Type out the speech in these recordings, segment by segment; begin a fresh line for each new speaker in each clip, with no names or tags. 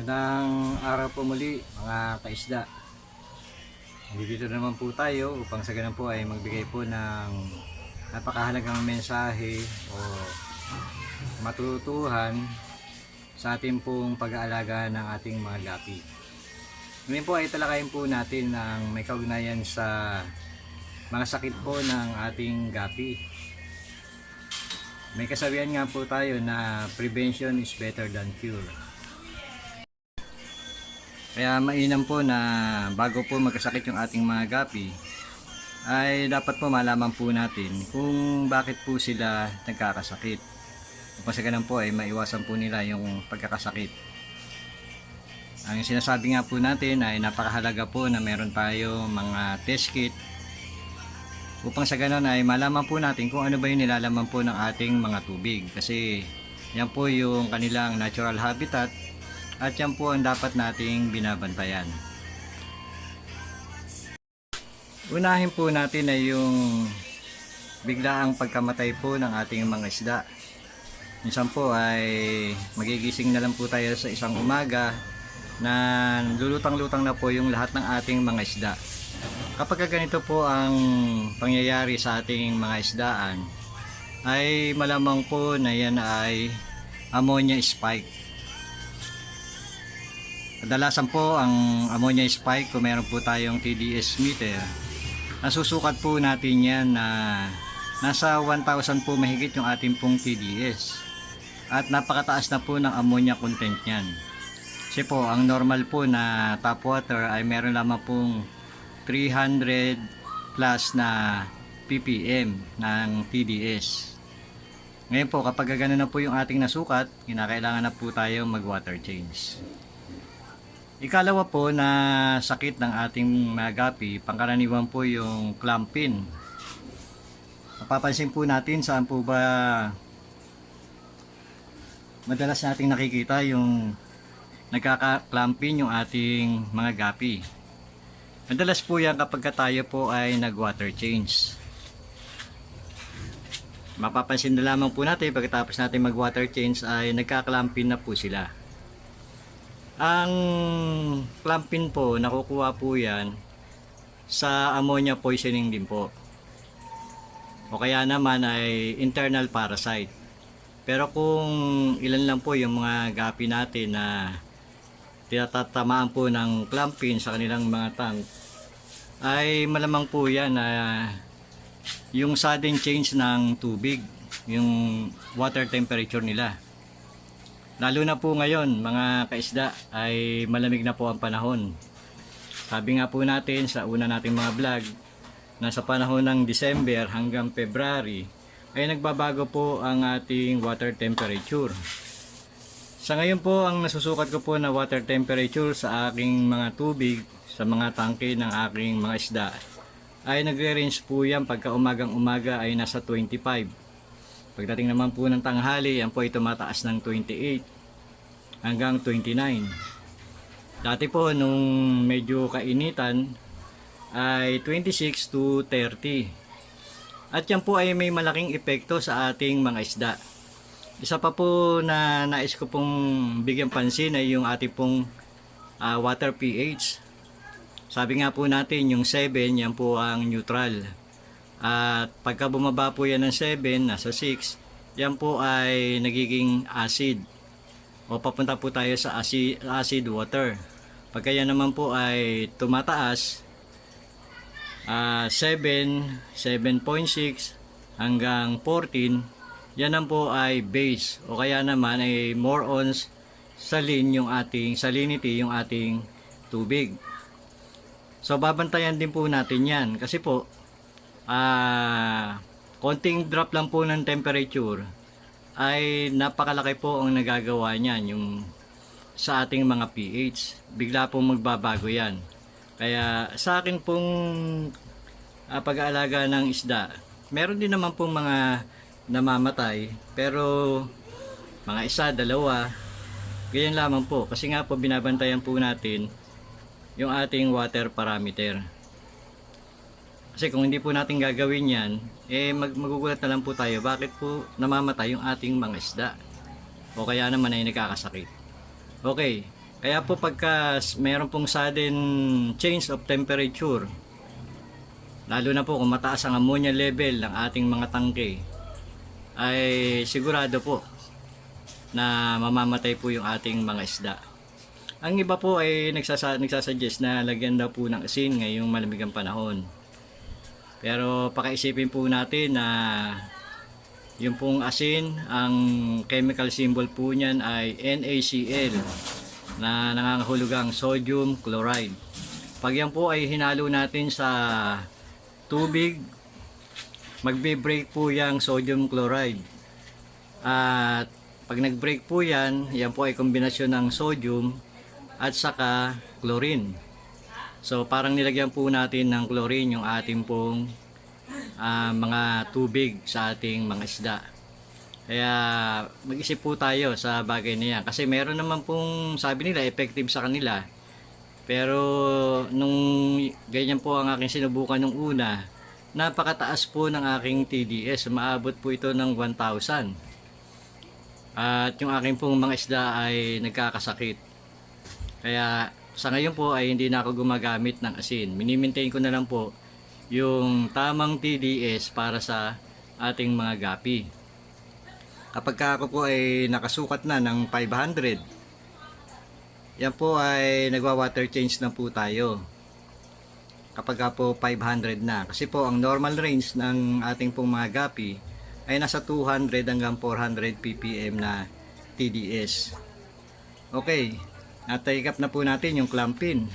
Magandang araw po muli mga kaisda. Dito naman po tayo upang sa ganun po ay magbigay po ng napakahalagang mensahe o matutuhan sa ating pong pag-aalaga ng ating mga gapi. Ngayon po ay talakayin po natin ang may kaugnayan sa mga sakit po ng ating gapi. May kasabihan nga po tayo na prevention is better than cure. Kaya mainam po na bago po magkasakit yung ating mga gapi ay dapat po malaman po natin kung bakit po sila nagkakasakit. Upang sa ganun po ay maiwasan po nila yung pagkakasakit. Ang sinasabi nga po natin ay napakahalaga po na meron tayo mga test kit upang sa ganun ay malaman po natin kung ano ba yung nilalaman po ng ating mga tubig. Kasi yan po yung kanilang natural habitat at yan po ang dapat nating binabantayan. Unahin po natin ay yung biglaang pagkamatay po ng ating mga isda. Minsan po ay magigising na lang po tayo sa isang umaga na lulutang-lutang na po yung lahat ng ating mga isda. Kapag ganito po ang pangyayari sa ating mga isdaan, ay malamang po na yan ay ammonia spike. Kadalasan po ang ammonia spike, kung meron po tayong TDS meter, nasusukat po natin yan na nasa 1,000 po mahigit yung ating pong TDS. At napakataas na po ng ammonia content yan. Kasi po ang normal po na tap water ay meron lamang pong 300 plus na ppm ng TDS. Ngayon po kapag gano'n na po yung ating nasukat, kinakailangan na po tayo mag water change. Ikalawa po na sakit ng ating mga gapi, pangkaraniwan po yung clampin. Mapapansin po natin saan po ba madalas nating nakikita yung nagkaka-clampin yung ating mga gapi. Madalas po yan kapag tayo po ay nag-water change. Mapapansin na lamang po natin pagkatapos natin mag-water change ay nagka-clampin na po sila. Ang clampin po, nakukuha po yan sa ammonia poisoning din po. O kaya naman ay internal parasite. Pero kung ilan lang po yung mga gapi natin na tinatatamaan po ng clampin sa kanilang mga tank, ay malamang po yan na yung sudden change ng tubig, yung water temperature nila. Lalo na po ngayon mga kaisda ay malamig na po ang panahon. Sabi nga po natin sa una nating mga vlog na sa panahon ng December hanggang February ay nagbabago po ang ating water temperature. Sa ngayon po ang nasusukat ko po na water temperature sa aking mga tubig, sa mga tangke ng aking mga isda ay nagre-range po yan pagka umagang umaga ay nasa 25. Pagdating naman po ng tanghali, yan po ay tumataas ng 28 hanggang 29. Dati po nung medyo kainitan ay 26 to 30. At yan po ay may malaking epekto sa ating mga isda. Isa pa po na nais ko pong bigyan pansin ay yung ating pong water pH. Sabi nga po natin yung 7 yan po ang neutral. At pagka bumaba po yan ng 7, nasa 6, yan po ay nagiging acid. O papunta po tayo sa acid water. Pagka yan naman po ay tumataas, 7, 7.6 hanggang 14, yan naman po ay base. O kaya naman ay more on salinity yung ating tubig. So babantayan din po natin yan. Kasi po, konting drop lang po ng temperature ay napakalaki po ang nagagawa niyan yung sa ating mga pH. Bigla pong magbabago yan. Kaya sa akin pong pag-aalaga ng isda, meron din naman pong mga namamatay, pero mga isa, dalawa, ganyan lamang po. Kasi nga po binabantayan po natin yung ating water parameter. Kasi kung hindi po natin gagawin yan, magugulat na lang po tayo bakit po namamatay yung ating mga isda. O kaya naman ay nagkakasakit. Okay, Kaya po pagka meron pong sudden change of temperature, lalo na po kung mataas ang ammonia level ng ating mga tangke, ay sigurado po na mamamatay po yung ating mga isda. Ang iba po ay nagsasuggest na lagyan daw po ng asin ngayong malamig ang panahon. Pero pakaisipin po natin na yung pong asin, ang chemical symbol po niyan ay NaCl na nangangahulugang sodium chloride. Pag yan po ay hinalo natin sa tubig, magbe-break po yung sodium chloride. At pag nag-break po yan po ay kombinasyon ng sodium at saka chlorine. So parang nilagyan po natin ng chlorine yung ating pong mga tubig sa ating mga isda. Kaya mag-isip po tayo sa bagay na yan. Kasi meron naman pong sabi nila effective sa kanila. Pero nung ganyan po ang aking sinubukan nung una, napakataas po ng aking TDS. Maabot po ito ng 1,000. At yung aking pong mga isda ay nagkakasakit. Kaya sa ngayon po ay hindi na ako gumagamit ng asin. Mini-maintain ko na lang po yung tamang TDS para sa ating mga gapi. Kapag ako po ay nakasukat na ng 500, yan po ay nagwa-water change na po tayo. Kapag po 500 na. Kasi po ang normal range ng ating pong mga gapi ay nasa 200 hanggang 400 ppm na TDS. Okay. Natay-up na po natin yung clampin.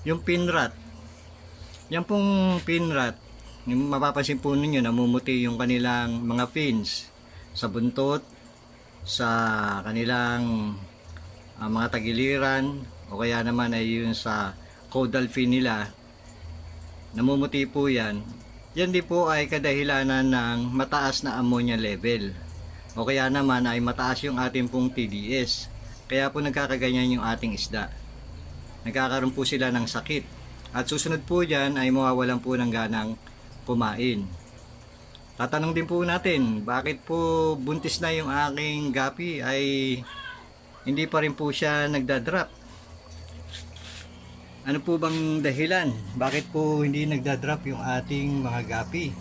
Yung pin rot. Yan pong pin rot, mapapansin po ninyo namumuti yung kanilang mga fins sa buntot, sa kanilang mga tagiliran, o kaya naman ay yun sa caudal fin nila. Namumuti po yan. Yan din po ay kadahilanan ng mataas na ammonia level. O kaya naman ay mataas yung ating pong TDS. Kaya po nagkakaganyan yung ating isda. Nagkakaroon po sila ng sakit. At susunod po dyan ay mawawalan po ng ganang kumain. Tatanong din po natin, bakit po buntis na yung aking gapi ay hindi pa rin po siya nagdadrop? Ano po bang dahilan? Bakit po hindi nagdadrop yung ating mga gapi?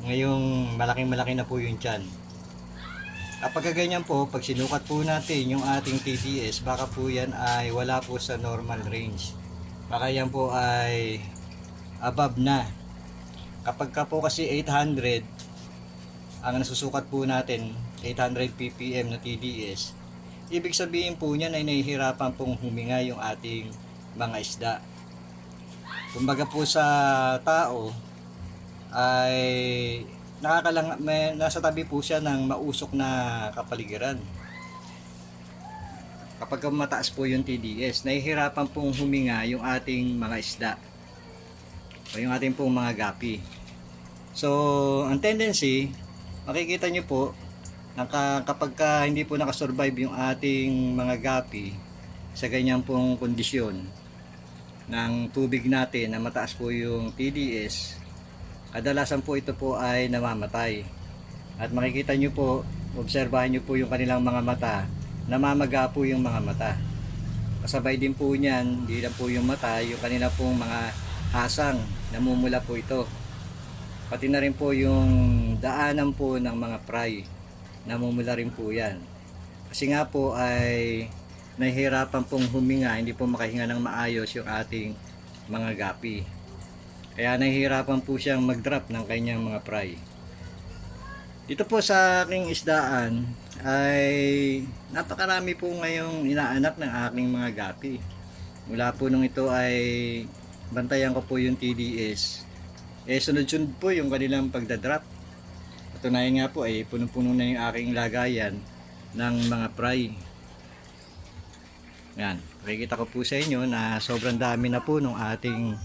Ngayong malaking-malaki na po yung tiyan. Kapag ganyan po, pag sinukat po natin yung ating TDS, baka po yan ay wala po sa normal range. Baka yan po ay above na. Kapag ka po kasi 800, ang nasusukat po natin, 800 ppm na TDS, ibig sabihin po niyan ay nahihirapan pong huminga yung ating mga isda. Kumbaga po sa tao, ay nasa tabi po siya ng mausok na kapaligiran. Kapag mataas po yung TDS, nahihirapan pong huminga yung ating mga isda o yung ating pong mga gapi. So, ang tendency, makikita nyo po kapag hindi po nakasurvive yung ating mga gapi sa ganyan pong kondisyon ng tubig natin na mataas po yung TDS, kadalasan po ito po ay namamatay. At makikita nyo po, obserbahan nyo po yung kanilang mga mata, namamaga po yung mga mata. Kasabay din po niyan, hindi lang po yung mata, yung kanila pong mga hasang, namumula po ito. Pati na rin po yung daanan po ng mga fry, namumula rin po yan. Kasi nga po ay nahihirapan pong huminga, hindi po makahinga ng maayos yung ating mga gapi. Kaya nahihirapan po siyang mag-drop ng kanyang mga fry. Dito po sa aking isdaan ay napakarami po ngayong inaanak ng aking mga gapi. Mula po nung ito ay bantayan ko po yung TDS. Sunod-sunod po yung kanilang pagdadrop. Patunayan nga po ay punong-puno na yung aking lagayan ng mga fry. Yan, makikita ko po sa inyo na sobrang dami na po ng ating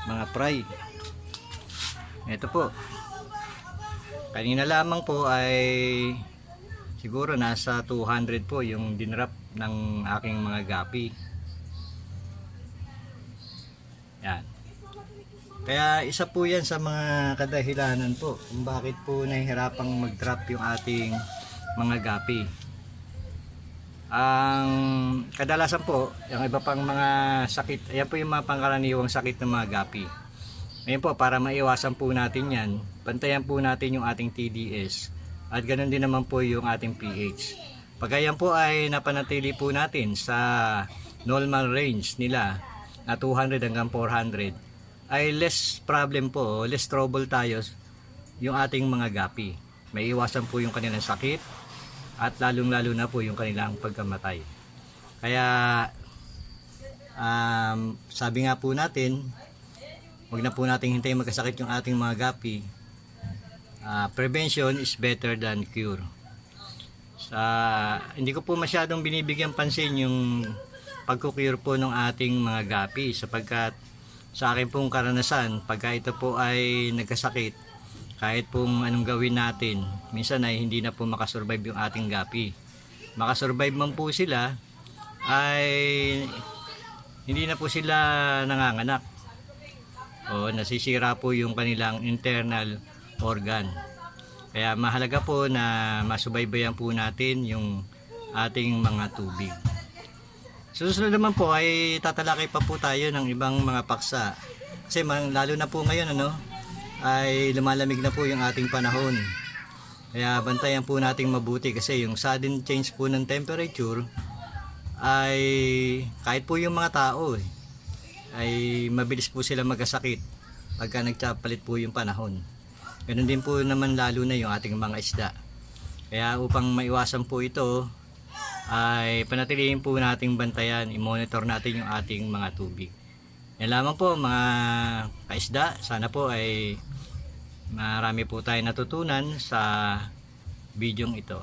mga fry. Ito po, kanina lamang po ay siguro nasa 200 po yung dinrap ng aking mga gapi. Yan. Kaya isa po yan sa mga kadahilanan po kung bakit po nahihirapang mag-drop yung ating mga gapi. Ang kadalasan po, yung iba pang mga sakit, ayan po yung mga pangkaraniwang sakit ng mga gapi. Ngayon po, para maiwasan po natin yan, bantayan po natin yung ating TDS at ganoon din naman po yung ating pH. Pag ayan po ay napanatili po natin sa normal range nila na 200 hanggang 400, ay less problem po, less trouble tayo yung ating mga gapi. May iwasan po yung kanilang sakit at lalong-lalo na po yung kanilang pagkamatay. Kaya sabi nga po natin, huwag na po nating hintayin magkasakit yung ating mga gapi. Prevention is better than cure. Hindi ko po masyadong binibigyan pansin yung pagkukure po ng ating mga gapi, sapagkat sa akin pong karanasan, pagka ito po ay nagkasakit, kahit pong anong gawin natin, minsan ay hindi na po makasurvive yung ating gapi. Makasurvive man po sila, ay hindi na po sila nanganganak o nasisira po yung kanilang internal organ. Kaya mahalaga po na masubaybayan po natin yung ating mga tubig. Susunod naman po ay tatalakay pa po tayo ng ibang mga paksa. Kasi lalo na po ngayon ay lumalamig na po yung ating panahon. Kaya bantayan po nating mabuti kasi yung sudden change po ng temperature ay kahit po yung mga tao ay mabilis po sila magkasakit pagka nagpapalit po yung panahon. Ganun din po naman lalo na yung ating mga isda. Kaya upang maiwasan po ito ay panatilihin po nating bantayan, i-monitor natin yung ating mga tubig. Yan lamang po mga kaisda, sana po ay marami po tayo natutunan sa bidyong ito.